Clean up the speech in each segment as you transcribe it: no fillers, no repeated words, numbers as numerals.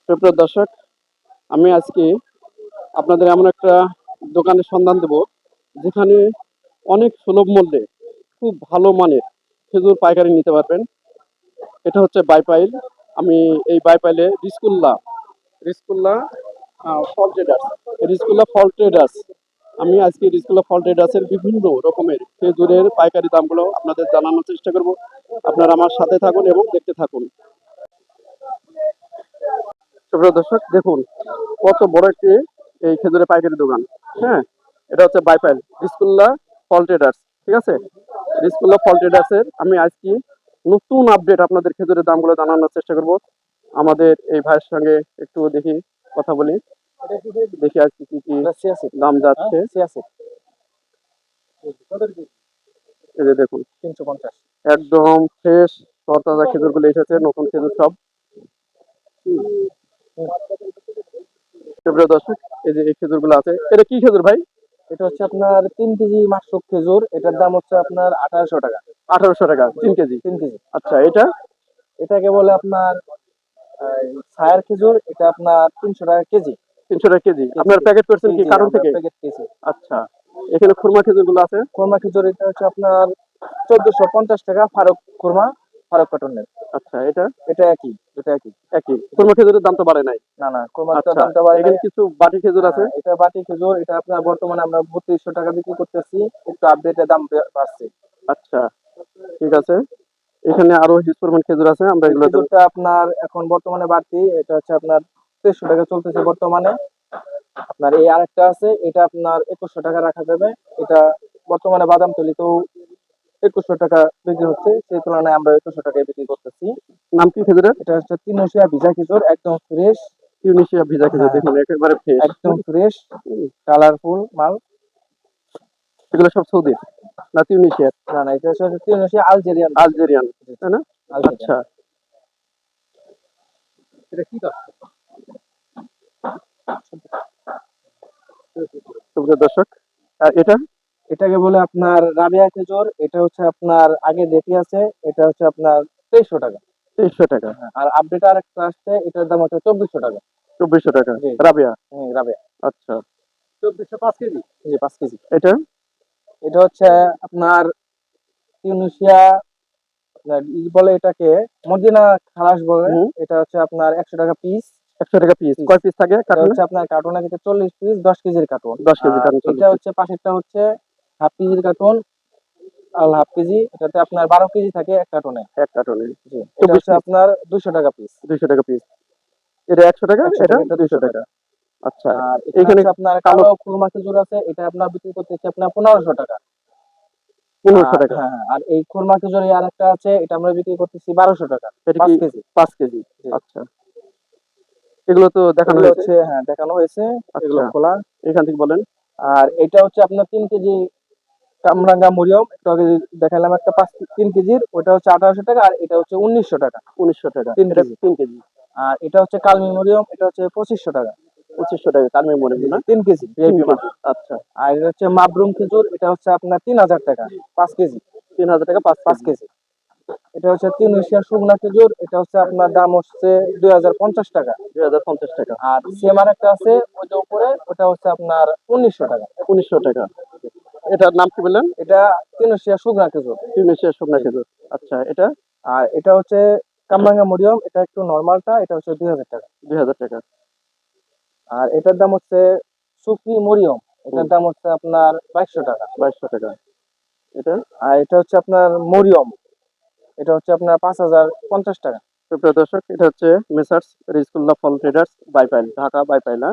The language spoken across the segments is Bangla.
সুপ্রিয় দর্শক, আমি আজকে আপনাদের এমন একটা দোকানের সন্ধান দেব যেখানে অনেক সুলভ মূল্যে খুব ভালো মানের খেজুর পাইকারি নিতে পারবেন। এটা হচ্ছে বাইপাইল। আমি এই বাইপাইলে রিস্কুল্লা ফল ট্রেডার্স ফল ট্রেডার্স আমি আজকে রিস্কুল্লা ফল ট্রেডার্সের বিভিন্ন রকমের খেজুরের পাইকারি দামগুলো আপনাদের জানানোর চেষ্টা করব। আপনারা আমার সাথে থাকুন এবং দেখতে থাকুন। সুপ্রিয় দর্শক, দেখুন কত বড় একটি এই খেজুরের পাইকারি দোকান। হ্যাঁ, এটা হচ্ছে বাইপাইল রিস্কুল্লা ফল ট্রেডার্স। ঠিক আছে, রিস্কুল্লা ফল ট্রেডার্স এর আমি আজকে নতুন আপডেট আপনাদের খেজুরের দামগুলো জানানোর চেষ্টা করব। আমাদের এই ভাইয়ের সঙ্গে একটু দেখি কথা বলি, দেখি আজকে কি কি দাম যাচ্ছে। এই যে দেখুন 350 একদম ফ্রেশ তরতাজা খেজুরগুলো এসেছে, নতুন খেজুর সব। সুপ্রিয় দর্শক, এই যে এই খেজুরগুলো আছে, এটা কি খেজুর ভাই? এটা হচ্ছে আপনার 3 কেজি মাসরুক খেজুর। এটার দাম হচ্ছে আপনার 1800 টাকা। 1800 টাকা 3 কেজি। 3 কেজি। আচ্ছা, এটা এটাকে বলে আপনার ছায়ার খেজুর। এটা আপনার 300 টাকা কেজি। 300 টাকা কেজি। আপনার প্যাকেট করছেন কি কারণ থেকে? Packet KG. আচ্ছা, এখানে খুরমা খেজুরগুলো আছে। খুরমা খেজুর এটা হচ্ছে আপনার 1450 টাকা ফারুক খুরমা, ফারুক কটনের। আচ্ছা, এটা এটা একই, এটা একই। একই। খুরমা খেজুরের দাম তো বাড়ে নাই? না না, খুরমার আচ্ছা, দামটা বাড়ে নাই। এখানে কিছু বাটি খেজুর আছে। এটা বাটি খেজুর। এটা আপনার বর্তমানে আমরা 3200 টাকা বিক্রি করতেছি। একটু আপডেটে দাম বাড়ছে। আচ্ছা, ঠিক আছে। এখানে আরো হিউজ পরিমাণ খেজুর আছে, আমরা এগুলো খেজুরটা আপনার এখন বর্তমানে বাড়তি। এটা হচ্ছে আপনার 2300 টাকা চলতেছে বর্তমানে। আপনার এই আরেকটা আছে, এটা আপনার 2100 টাকা রাখা যাবে। এটা বর্তমানে বাদাম তলিতেও 2100 টাকা বিক্রি হচ্ছে, সেই তুলনায় আমরা 2100 টাকায় বিক্রি করতেছি। নাম কি খেজুরের? এটা হচ্ছে তিউনিসিয়া ভিজা খেজুর, একদম ফ্রেশ। টিউনিশিয়া ভিজা খেজুর, দেখুন একেবারে ফ্রেশ, একদম ফ্রেশ, কালারফুল মাল। এগুলো সব সৌদির না টিউনিশিয়ার? না না, এটা হচ্ছে তিউনিসিয়া আলজেরিয়ান। আলজেরিয়ান, তাই না? আচ্ছা, এটা কি সুপ্রিয় দর্শক, আর এটা এটাকে বলে আপনার রাবিয়া খেজুর। এটা হচ্ছে আপনার আগে রেটি আছে। এটা হচ্ছে আপনার 2300 টাকা। 2300 টাকা। আর আপডেট আরেকটা আসছে, এটার দাম হচ্ছে 2400 টাকা। 2400 টাকা জি। রাবিয়া। রাবিয়া। আচ্ছা, 2400 5 কেজি। জি, 5 কেজি। এটা এটা হচ্ছে আপনার তিউনিসিয়া, আপনার বলে এটাকে মদিনা খালাস বলে। এটা হচ্ছে আপনার 100 টাকা পিস। 100 টাকা পিস। কয় পিস থাকে এটা কার্টুনে? হচ্ছে আপনার কার্টুনে থেকে 40 পিস, 10 কেজির কার্টুন। 10 KG carton. এটা হচ্ছে পাশেরটা হচ্ছে হাফ কেজির কার্টুন, আর হাফ কেজি। এটাতে আপনার 12 কেজি থাকে এক কার্টুনে। এক কার্টুনে। জি, এটা হচ্ছে আপনার 200 টাকা পিস। 200 টাকা পিস। এটা 100 টাকা, এটা 200 টাকা। আচ্ছা, আর এখানে এখানে আপনার কালো খুরমা খেজুর আছে। এটা আপনার বিক্রি করতেছে আপনার 1500 টাকা। 1500 টাকা। হ্যাঁ, আর এই খুরমা খেজুর আরেকটা আছে, এটা আমরা বিক্রি করতেছি 1200 টাকা। এটা 5 কি কেজি। 5 কেজি? আচ্ছা, এগুলো তো দেখানো এগুলো হয়েছে। হচ্ছে, হ্যাঁ দেখানো হয়েছে। এগুলো আচ্ছা, খোলা। এখান থেকে বলেন। আর এটা হচ্ছে আপনার 3 কেজি কামরাঙ্গা মরিয়ম। একটু আগে দেখালাম একটা 3 কেজির, ওটা হচ্ছে 1800 টাকা। আর এটা হচ্ছে 1900 টাকা। 1900 টাকা 3 এটা কেজি। 3 কেজি। আর এটা হচ্ছে কালমি মরিয়ম। এটা হচ্ছে 2500 টাকা। 2500 টাকা কালমি মরিচ না? 3 কেজি 3 ভিআইপি মাল। কেজি। আচ্ছা, আর এটা হচ্ছে মাবরুম খেজুর। এটা হচ্ছে আপনার 3000 টাকা 5 কেজি। 3000 টাকা 5 কেজি। এটা হচ্ছে তিউনিসিয়া শুকনা খেজুর। এটা হচ্ছে আপনার দাম হচ্ছে 2050 টাকা। 2050 টাকা। আর সেম আরেকটা আছে ওইটা উপরে, ওটা হচ্ছে আপনার 1900 টাকা। 1900 টাকা। এটার নাম কি বললেন? এটা তিউনিসিয়া শুকনা খেজুর। টিউনিশিয়া শুকনা খেজুর। আচ্ছা, এটা আর এটা হচ্ছে কামরাঙ্গা মরিয়ম। এটা একটু নরমালটা, এটা হচ্ছে 2000 টাকা। 2000 টাকা। আর এটার দাম হচ্ছে সুফি মরিয়ম। এটার দাম হচ্ছে আপনার 2200 টাকা। 2200 টাকা। এটা আর এটা হচ্ছে আপনার মরিয়ম। এটা হচ্ছে আপনার 5050 টাকা। সুপ্রিয় দর্শক, এটা হচ্ছে মেসার্স রিজকুল্লাহ ফল ট্রেডার্স বাইপাইল, ঢাকা বাইপাইল।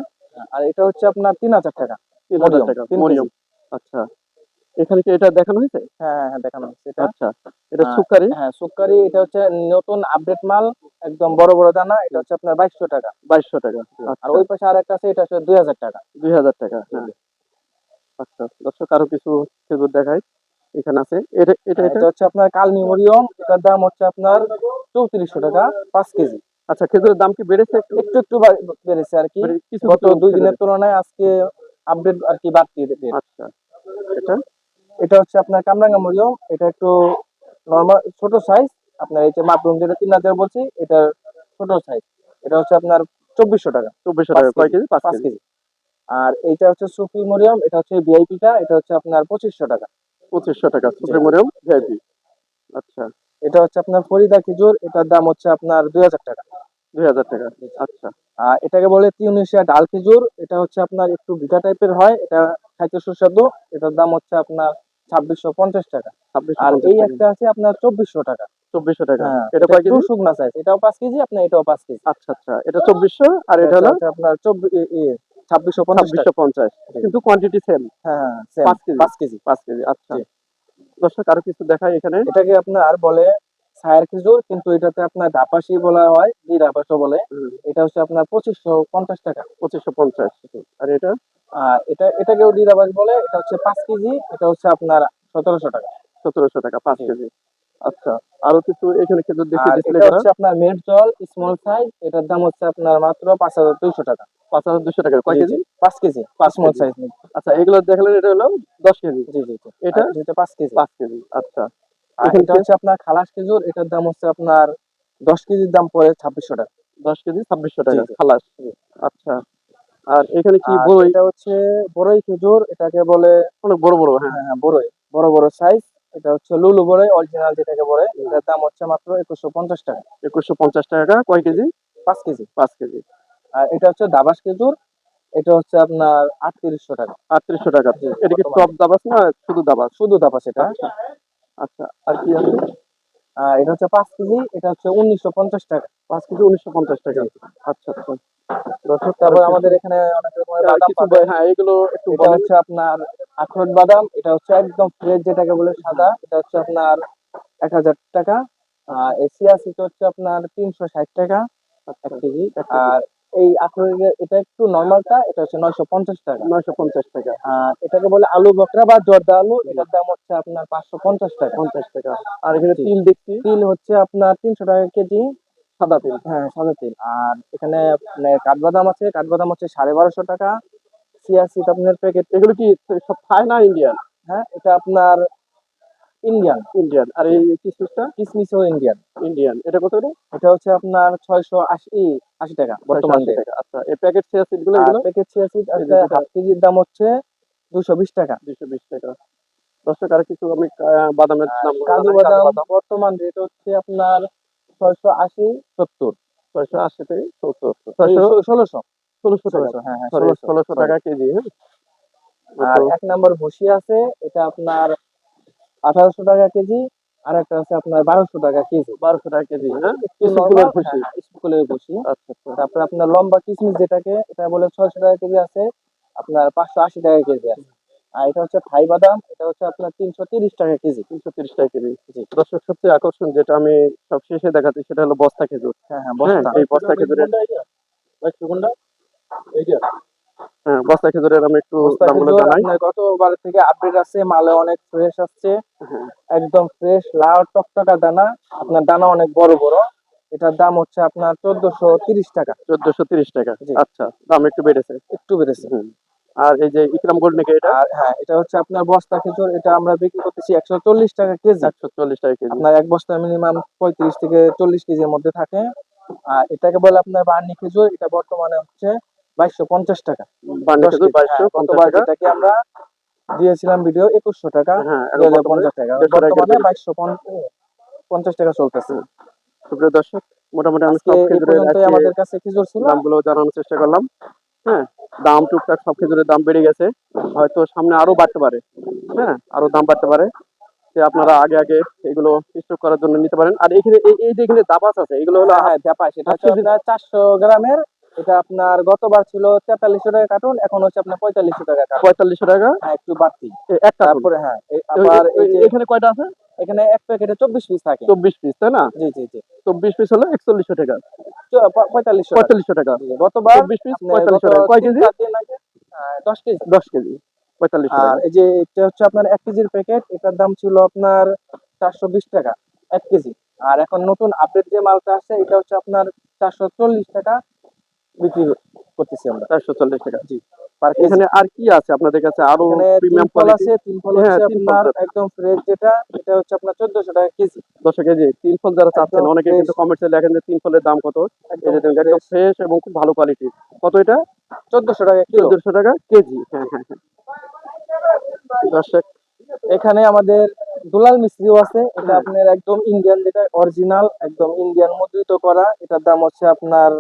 আর এটা হচ্ছে আপনার 3000 টাকা। 3000 টাকা মরিয়ম। আচ্ছা, এখানে কি এটা দেখানো হয়েছে? হ্যাঁ হ্যাঁ, দেখানো হচ্ছে এটা। আচ্ছা, এটা সুকারি। হ্যাঁ, সুকারি। এটা হচ্ছে নতুন আপডেট মাল, একদম বড় বড় দানা। এটা হচ্ছে আপনার 2200 টাকা। 2200 টাকা। আর আচ্ছা, ওই পাশে আরেকটা আছে, এটা হচ্ছে 2000 টাকা। 2000 টাকা। হ্যাঁ, আচ্ছা দর্শক, আরো কিছু খেজুর দেখাই। এখানে আছে এটা এটা এটা এটা হচ্ছে আপনার কালমি মরিয়ম। এটার দাম হচ্ছে আপনার 3400 টাকা 5 কেজি। আচ্ছা, খেজুরের দাম কি বেড়েছে একটু? একটু একটু বেড়েছে আর কি। কিছু গত কিছু 2 দিনের তুলনায় আজকে আপডেট আর কি বাড়তি রেট। আচ্ছা, এটা এটা হচ্ছে আপনার কামরাঙ্গা মরিয়ম। এটা একটু নরমাল ছোট সাইজ। আপনার এই যে মাপরুম যেটা 3000 বলছি, এটার ছোট সাইজ। এটা হচ্ছে আপনার 2400 টাকা। 2400 5 টাকা কয় কেজি, কেজি? 5 5 কেজি। কেজি। আর এইটা হচ্ছে সুপ্রিমোরিয়াম, এটা হচ্ছে ভিআইপিটা, এটা হচ্ছে আপনার 2500 টাকা। 2500 টাকা জি, সুপ্রিমোরিয়াম জি। ভিআইপি। আচ্ছা, এটা হচ্ছে আপনার ফরিদা খেজুর, এটার দাম হচ্ছে আপনার 2000 টাকা। 2000 টাকা। জি, জি। আচ্ছা, আর এটাকে বলে তিউনিসিয়া ডাল খেজুর, এটা হচ্ছে আপনার একটু ভিটা টাইপের হয়, এটা খাইতে সুস্বাদু। এটার দাম হচ্ছে আপনার 2650 টাকা। আর 2650 এই টাকা। একটা আছে আপনার 2400 টাকা। 2400 টাকা। হ্যাঁ, এটা এটা কয় একটু কেজি? শুকনা সাইজ, এটাও 5 কেজি, আপনার এটাও 5 কেজি। আচ্ছা, আচ্ছা। এটা 2400 আর এটা এটা হচ্ছে হলো হচ্ছে আপনার 2650 টাকা। 2650 জি। কিন্তু কোয়ান্টিটি সেম। হ্যাঁ, সেম 5 কেজি। 5 কেজি। 5 কেজি। আচ্ছা। জি। দর্শক আরো কিছু দেখাই এখানে। এটাকে আপনার বলে ছায়ের খেজুর, কিন্তু এটাতে আপনার ডাপাসি বলা হয়, ডাপাসও বলে। হুম, এটা হচ্ছে আপনার 2550 টাকা। 2550 আর এটা আর এটাকেও ডিরাবাস বলে, এটা হচ্ছে 5 কেজি, এটা হচ্ছে আপনার 1700 টাকা। 1700 টাকা 5 জি। কেজি। আচ্ছা, আরো কিছু এখানে খেজুর দেখি আর ডিসপ্লে এটা করা। হচ্ছে আপনার মেড জল স্মল সাইজ, এটার দাম হচ্ছে আপনার মাত্র 5200 টাকা। 5200 টাকা কয় জি, জি। KG? 5 KG 5 small KG. Size. আচ্ছা, এগুলো দেখালেন এটা হলো 10 কেজি। জি, জি, জি। আর এটা এটা 5 কেজি। 5 কেজি। আচ্ছা। আর এখানে এটা হচ্ছে আপনার খালাস খেজুর, এটার দাম হচ্ছে আপনার 10 কেজির দাম পড়ে 2600 টাকা। 10 কেজি 2600 জি, টাকা জি, খালাস। জি। আচ্ছা। আর এখানে কি আর বই এটা হচ্ছে বড়ই খেজুর, এটাকে বলে অনেক বড় বড় হ্যাঁ। হ্যাঁ, হ্যাঁ, বড়ই, বড় বড় সাইজ। এটা হচ্ছে লুলু বড়ই অরিজিনাল যেটাকে বলে, এটার দাম হচ্ছে মাত্র 2150 টাকা। 2150 টাকা কয় জি, কেজি? 5 কেজি। 5 কেজি। আর এটা হচ্ছে দাবাস খেজুর, এটা হচ্ছে আপনার 3800 টাকা। 3800 টাকা। জি, এটা কি বর্তমানে টপ দাবাস না শুধু দাবাস? শুধু দাবাস এটা। আচ্ছা, আচ্ছা। আর কি আছে? আর এটা হচ্ছে 5 কেজি, এটা হচ্ছে 1950 টাকা। 5 কেজি 1950 টাকা। জি। আচ্ছা, আচ্ছা। দর্শক আরো তারপর কিছু আমাদের এখানে অনেক রকমের বাদাম কিছু পাবেন। হ্যাঁ, এগুলো একটু এটা বলেন। হচ্ছে আপনার আখরোট বাদাম, এটা হচ্ছে একদম ফ্রেশ যেটাকে বলে সাদা, এটা হচ্ছে আপনার 1000 টাকা। আর এই চিয়া সিড হচ্ছে আপনার 360 টাকা আচ্ছা, 1 কেজি। 1 কেজি। আর এই আখরোটের এটা একটু নরমালটা, এটা হচ্ছে 950 টাকা। 950 টাকা। আর এটাকে বলে আলু বকরা বা জর্দা আলু, এটার দাম হচ্ছে আপনার 550 টাকা। 50 টাকা। আর এখানে জি। তিল দেখছি, তিল হচ্ছে আপনার 300 টাকা কেজি। সাদা তিল। হ্যাঁ, সাদা তিল। আর এখানে আপনার কাঠবাদাম আছে, কাঠবাদাম হচ্ছে 1250 টাকা। চিয়া সিড আপনার প্যাকেট। এগুলো কি সব থাই না ইন্ডিয়ান? হ্যাঁ, এটা আপনার ইন্ডিয়ান। ইন্ডিয়ান। আর জি। এই কিসমিসটা? কিসমিসও ইন্ডিয়ান। ইন্ডিয়ান। এটা কত করে? এটা হচ্ছে আপনার 680 টাকা বর্তমান 680 রেট। টাকা। আচ্ছা, এই প্যাকেট চিয়া সিড গুলো আর এগুলো? প্যাকেট চিয়া সিড এই যে আছে, যেটা হাফ কেজির দাম হচ্ছে 220 টাকা। 220 টাকা। দর্শক আরো কিছু আমি বাদামের আর নামগুলো কাজু জানাই। কাজু বাদাম বাদাম বর্তমান রেট হচ্ছে আপনার 680 70। 680 থেকে 70, এই 600 1600 1600 টাকা। 1600, হ্যাঁ, হ্যাঁ, সরি 1600 1600 সরি। টাকা কেজি, হ্যাঁ? আর তো 1 নাম্বার ভুসি আছে, এটা আপনার 1800 টাকা কেজি। আর একটা আছে আপনার 1200 টাকা কেজি। 1200 টাকা কেজি, হ্যাঁ? একটু ইসবগুলের নরমাল, খুশি। হ্যাঁ, হ্যাঁ, স্কুলের ভুসি। আচ্ছা, আচ্ছা। তারপরে আপনার লম্বা কিসমিস যেটাকে, এটা বলে 600 টাকা কেজি আছে, আপনার 580 টাকা কেজি আছে। আর এটা হচ্ছে থাই বাদাম, এটা হচ্ছে আপনার 330 টাকা কেজি। 330 টাকা কেজি। জি। দর্শক সবচেয়ে আকর্ষণ যেটা আমি সব শেষে দেখাচ্ছি সেটা হলো বস্তা খেজুর। হ্যাঁ, হ্যাঁ, হ্যাঁ, বস্তা। এই বস্তা খেজুরের কোনটা? এইটা। হ্যাঁ, বস্তা খেজুরের আমি একটু বস্তা দামগুলো খেজুর জানাই। আপনার গতবার থেকে আপডেট আছে, মালে অনেক ফ্রেশ আসছে, হ্যাঁ, একদম ফ্রেশ লাল টকটকা দানা। আপনার দানা অনেক বড় বড়। এটার দাম হচ্ছে আপনার 1430 টাকা। 1430 টাকা। জি। আচ্ছা, দাম একটু বেড়েছে। একটু বেড়েছে। হুম। আর এই যে ইকরাম গোল্ড নাকি এটা? আর হ্যাঁ, এটা হচ্ছে আপনার বস্তা খেজুর, এটা আমরা বিক্রি করতেছি 140 টাকা কেজি। 140 টাকা কেজি। আপনার এক বস্তা মিনিমাম 35 থেকে 40 কেজির মধ্যে থাকে। আর এটাকে বলে আপনার বার্নি খেজুর, এটা বর্তমানে হচ্ছে 2250 টাকা বার্নি 10 খেজুর কেজি। হ্যাঁ, 2250 গতবার টাকা। যেটাকে আমরা দিয়েছিলাম ভিডিও 2100 টাকা, হ্যাঁ, এখন বর্তমানে 2050 টাকা। 150 টাকা বর্তমানে বেড়েছে। 2250 টাকা চলতেছে। হুম। সুপ্রিয় দর্শক, মোটামুটি আমি আজকে সব এই খেজুরের পর্যন্তই আজকে আমাদের কাছে খেজুর ছিল। দামগুলো জানানোর চেষ্টা করলাম। হ্যাঁ, দাম টুকটাক সব খেজুরের দাম বেড়ে গেছে। হয়তো সামনে আরো বাড়তে পারে। হ্যাঁ, আরো দাম বাড়তে পারে। যে আপনারা আগে আগে এগুলো স্টক করার জন্য নিতে পারেন। আর এখানে এই যে এখানে দাবাস আছে এগুলো হলো হ্যাঁ, হ্যাঁ, জাপাস, এটা হাফ হচ্ছে কেজি। আপনার 400 গ্রামের। এটা আপনার গতবার ছিল 4300 টাকা কার্টুন, এখন হচ্ছে আপনার 4500 টাকা কার্টুন। 4500 টাকা হ্যাঁ, একটু বাড়তি। এক কার্টুন। তারপরে হ্যাঁ, আবার এই যে এখানে কয়টা আছে? এখানে এক প্যাকেটে 24 পিস থাকে। 24 পিস, তাই না? জি, জি, জি। 24 পিস হলো 4100 টাকা। 4500 টাকা। 4500 টাকা। জি, গতবার 24 পিস আপনার 4500 গত টাকা। কয় কেজি? 3-4 দিন আগে 10 কেজি। 10 কেজি। 4500 আর টাকা। এই যে এটা হচ্ছে আপনার 1 কেজির প্যাকেট, এটার দাম ছিল আপনার 420 টাকা 1 কেজি। আর এখন নতুন আপডেট যে মালটা আসছে, এটা হচ্ছে আপনার 440 টাকা বিক্রি করতেছি আমরা। 440 টাকা। জি, পার কেজি। এখানে আর কি আছে আপনাদের কাছে আরো এখানে প্রিমিয়াম তিন ফল কোয়ালিটি? আছে, তিন ফল হ্যাঁ, হচ্ছে 3 ফল আপনার যারা একদম ফ্রেশ যেটা, এটা হচ্ছে আপনার 1400 টাকা কেজি। 10 কেজি 3 ফল যারা চাচ্ছেন, একদম অনেকে ফ্রেশ, কিন্তু কমেন্টসে লেখেন যে 3 ফলের দাম কত? এই একদম যে দেখুন একদম ফ্রেশ, ফ্রেশ এবং খুব ভালো কোয়ালিটির। কত এটা? 1400 টাকা কিলো। 1400 টাকা কেজি। হ্যাঁ, হ্যাঁ, হ্যাঁ। দর্শক এখানে আমাদের দুলাল মিস্ত্রিও আছে, এটা হ্যাঁ, আপনার একদম ইন্ডিয়ান, যেটা অরিজিনাল একদম ইন্ডিয়ান মুদ্রিত করা। এটার দাম হচ্ছে আপনার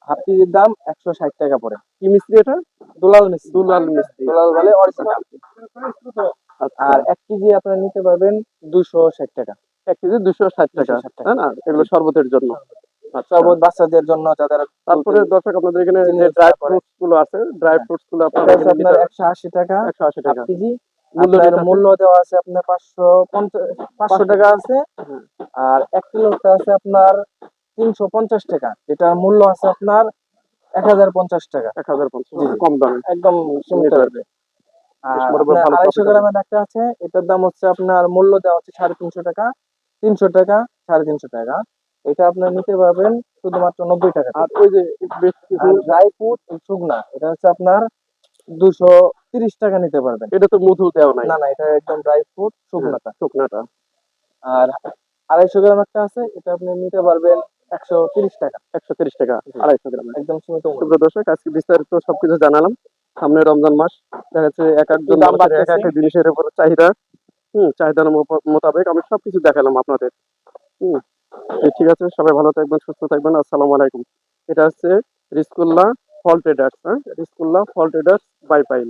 হাফ কেজির দাম 160 টাকা পড়ে। কি মিস্ত্রি এটা? দুলাল মিস্ত্রি, দুলাল মিস্ত্রি। দুলাল বলে অরিজিনাল। আচ্ছা। আর 1 কেজি আপনারা নিতে পারবেন 260 টাকা। 1 কেজি 260 টাকা। 260 টাকা। তাই না? এগুলো জি। শরবতের জন্য। আচ্ছা। শরবত বাচ্চাদের জন্য যাদের তারপরে দর্শক আপনাদের এখানে যে চিল্লাস ড্রাই না করে। ফ্রুটস গুলো আছে, ড্রাই হ্যাঁ, ফ্রুটস গুলো এটা আপনারা হচ্ছে এখানে আপনার নিতে 180 টাকা 180 হাফ টাকা। কেজি। মূল্য আপনার রেট আছে মূল্য দেওয়া আছে আপনার 500 টাকা আছে। হ্যাঁ, আর 1 কিলোটা আছে আপনার 350 টাকা, যেটার মূল্য আছে আপনার 1050 টাকা। 1050 জি, জি, কম দামে একদম সীমিত নিতে রেটে। পারবে। বেশ আর মোটামুটি আপনার ভালো 250 প্রফিট হবে। গ্রামের একটা আছে, এটার দাম হচ্ছে আপনার মূল্য দেওয়া হচ্ছে 350 টাকা, 300 টাকা, 350 টাকা। এটা আপনার নিতে পারবেন শুধুমাত্র 90 টাকাতে। আর ওই যে বেশ কিছু আর ড্রাই ফ্রুট শুকনা, এটা হচ্ছে আপনার 230 টাকা নিতে পারবেন। এটা তো মধু দেওয়া নাই। না, না, এটা একদম ড্রাই ফ্রুট হ্যাঁ, শুকনাটা। শুকনাটা। আর 250 গ্রাম একটা আছে, এটা আপনি নিতে পারবেন 130 টাকা। 130 টাকা জি, 250 গ্রামে। একদম সীমিত মূল্য। সুপ্রিয় দর্শক আজকে বিস্তারিত সবকিছু জানালাম। সামনে রমজান মাস। দেখা যাচ্ছে এক একটু একজন দাম মানুষের এক বাড়তেছে। একটা জিনিসের উপর চাহিদা। চাহিদার মোতাবেক আমি সবকিছু দেখালাম আপনাদের। হুম। ঠিক আছে, সবাই ভালো থাকবেন, সুস্থ থাকবেন। আসসালামু আলাইকুম। এটা হচ্ছে রিস্কুল্লাহ ফল ট্রেডার্স, হ্যাঁ? রিস্কুল্লাহ ফল ট্রেডার্স বাই পাইল।